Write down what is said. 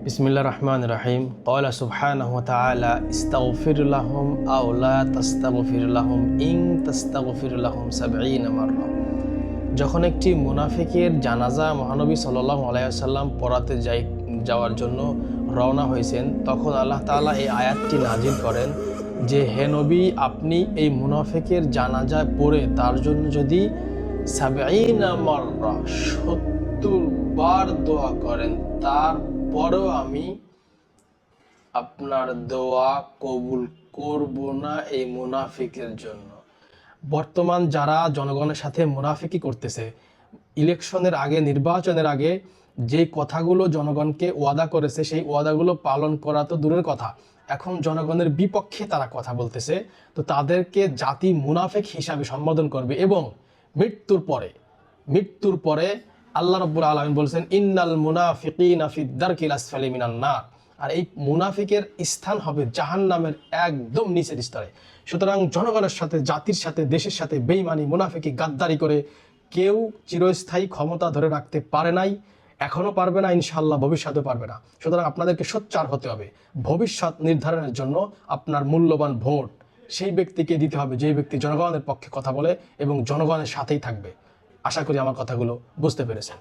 বিসমিল্লাহ রহমান রাহিম। ক্বালা সুবহানাহু ওয়া তাআলা ইস্তাগফির লাহুম আও লা তাস্তাগফির লাহুম ইন তাস্তাগফির লাহুম ৭০ মাররা। যখন একটি মুনাফিকের জানাজা মহানবী সাল্লাল্লাহু আলাইহি ওয়াসাল্লাম পড়াতে যাওয়ার জন্য রওনা হয়েছেন, তখন আল্লাহ তাআলা এই আয়াতটি নাজিল করেন যে, হে নবী, আপনি এই মুনাফিকের জানাজা পড়ে তার জন্য যদি ৭০ মাররা ৭০ বার দোয়া করেন, তারপরেও আমি আপনার দোয়া কবুল করব না এই মুনাফিকের জন্য। বর্তমান যারা জনগণের সাথে মুনাফিকি করতেছে, ইলেকশনের আগে, নির্বাচনের আগে যে কথাগুলো জনগণকে ওয়াদা করেছে, সেই ওয়াদাগুলো পালন করা তো দূরের কথা, এখন জনগণের বিপক্ষে তারা কথা বলতেছে। তো তাদেরকে জাতি মুনাফিক হিসাবে সম্বোধন করবে এবং মৃত্যুর পরে আল্লাহ রাব্বুল আলামিন বলছেন, ইন্নাল মুনাফিকিনা ফিদ দারকিল আসফালি মিনান নার। আর এই মুনাফিকের স্থান হবে জাহান্নামের একদম নিচের স্তরে। সুতরাং জনগণের সাথে, জাতির সাথে, দেশের সাথে বেঈমানি, মুনাফিকি, গাদ্দারি করে কেউ চিরস্থায়ী ক্ষমতা ধরে রাখতে পারে নাই, এখনো পারবে না, ইনশাআল্লাহ ভবিষ্যতেও পারবে না। সুতরাং আপনাদেরকে সোচ্চার হতে হবে। ভবিষ্যৎ নির্ধারণের জন্য আপনার মূল্যবান ভোট সেই ব্যক্তিকে দিতে হবে যে ব্যক্তি জনগণের পক্ষে কথা বলে এবং জনগণের সাথেই থাকবে। আশা করি আমার কথাগুলো বুঝতে পেরেছেন।